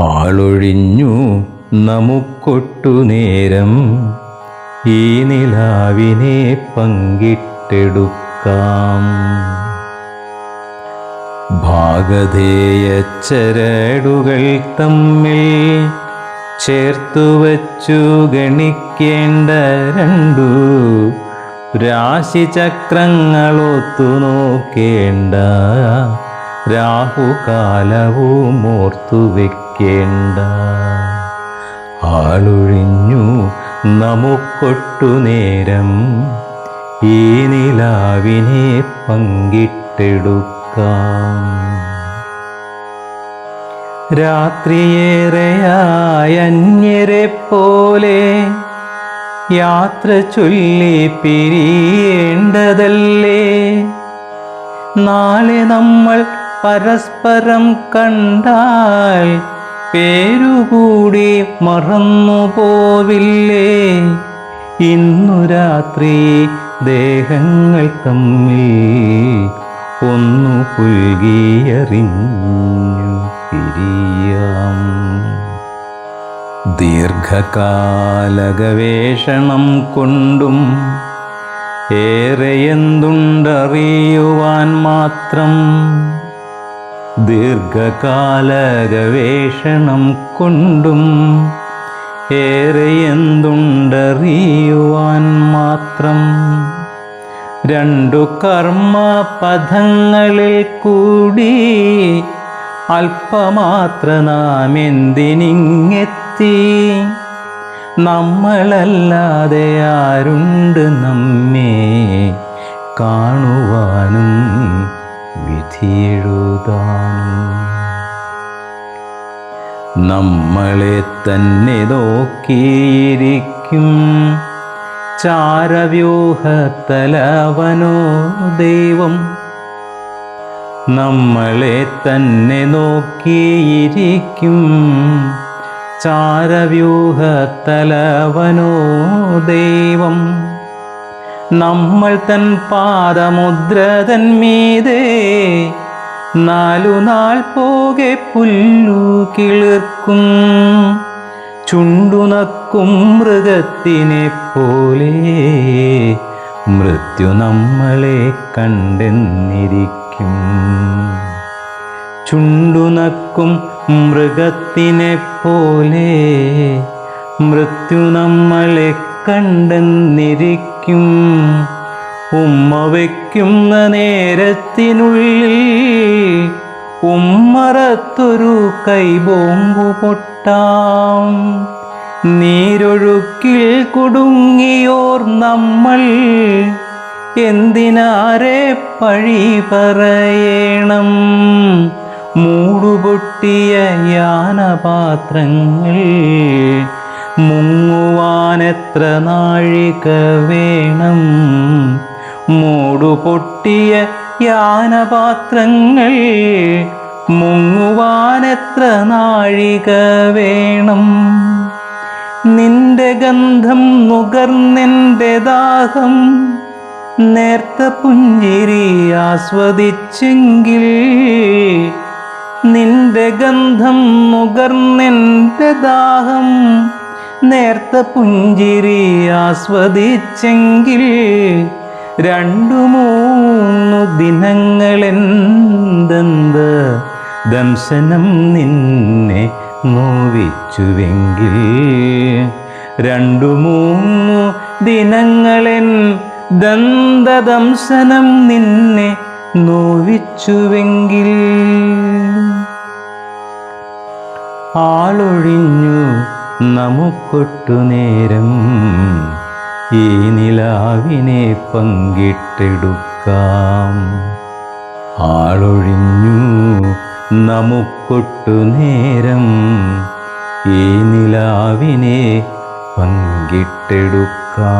ആളൊഴിഞ്ഞു നമുക്കൊട്ടു നേരം ഈ നിലാവിനെ പങ്കിട്ടെടുക്കാം. ഭാഗധേയ ചരടുകൾ തമ്മിൽ ചേർത്തുവച്ചു ഗണിക്കേണ്ട രണ്ടു രാശിചക്രങ്ങളൊത്തു നോക്കേണ്ട രാഹുകാലവും ഓർത്തു വെക്കേണ്ട. ആളൊഴിഞ്ഞു നമുക്കൊട്ടു നേരം ഈ നിലാവിനെ പങ്കിട്ടെടുക്കാം. രാത്രിയേറെയായ അന്യരെ പോലെ യാത്ര ചൊല്ലി പിരിയേണ്ടതല്ലേ. നാളെ നമ്മൾ പരസ്പരം കണ്ടാൽ പേരുകൂടി മറന്നു പോവില്ലേ. ഇന്നു രാത്രി ദേഹങ്ങൾ തമ്മിൽ ഒന്നു പുൽകിയറിഞ്ഞു പിരിയാം. ദീർഘകാല ഗവേഷണം കൊണ്ടും ഏറെയെന്തുണ്ടറിയുവാൻ മാത്രം. ദീർഘകാല ഗവേഷണം കൊണ്ടും ഏറെയെന്തുണ്ടറിയുവാൻ മാത്രം. രണ്ടു കർമ്മപഥങ്ങളിൽ കൂടി അല്പമാത്ര നാം എന്തിനിങ്ങെത്തി. നമ്മളല്ലാതെ ആരുണ്ട് നമ്മെ കാണുവാനും വിധിയെഴുതാനും. നമ്മളെ തന്നെ നോക്കിയിരിക്കും ചാരവ്യൂഹത്തലവനോ ദൈവം. നമ്മളെ തന്നെ നോക്കിയിരിക്കും ചാരവ്യൂഹത്തലവനോ ദൈവം. നമ്മൾ തൻ പാദമുദ്രതൻ മീതെ നാലുനാൾ പോകെ പുല്ലു കിളിർക്കും. ചുണ്ടുനക്കും മൃഗത്തിനെ പോലെ മൃത്യു നമ്മളെ കണ്ടെന്നിരിക്കും. ചുണ്ടുനക്കും മൃഗത്തിനെ പോലെ മൃത്യു നമ്മളെ കണ്ടെന്നിരിക്കും. ഉമ്മ വയ്ക്കുന്ന നേരത്തിനുള്ളിൽ ഉമ്മറത്തൊരു കൈബോംബു പൊട്ടാം. നീരൊഴുക്കിൽ കുടുങ്ങിയോർ നമ്മൾ എന്തിനാരെ പഴി പറയണം. മൂടുപൊട്ടിയ യാനപാത്രങ്ങൾ മുങ്ങുവാനെത്ര നാഴിക വേണം. മൂടുപൊട്ടിയ യാനപാത്രങ്ങൾ മുങ്ങുവാനെത്ര നാഴിക വേണം. നിന്റെ ഗന്ധം നുകർന്നെൻ്റെ ദാഹം നേർത്ത പുഞ്ചിരി ആസ്വദിച്ചെങ്കിൽ. നിന്റെ ഗന്ധം നുകർന്നെൻ്റെ ദാഹം നേർത്ത പുഞ്ചിരി ആസ്വദിച്ചെങ്കിൽ. രണ്ടു മൂന്നു ദിനങ്ങളെന്തെന്ത് ദംശനം നിന്നെ നോവിച്ചുവെങ്കിൽ. രണ്ടു മൂന്നു ദിനങ്ങളെൻ ദന്തദംശനം നിന്നെ നോവിച്ചുവെങ്കിൽ. ആളൊഴിഞ്ഞു നമുക്കൊട്ടു നേരം ഈ നിലാവിനെ പങ്കിട്ടെടുക്കാം. ആളൊഴിഞ്ഞു നമുക്കൊട്ടു നേരം ഈ നിലാവിനെ പങ്കിട്ടെടുക്കാം.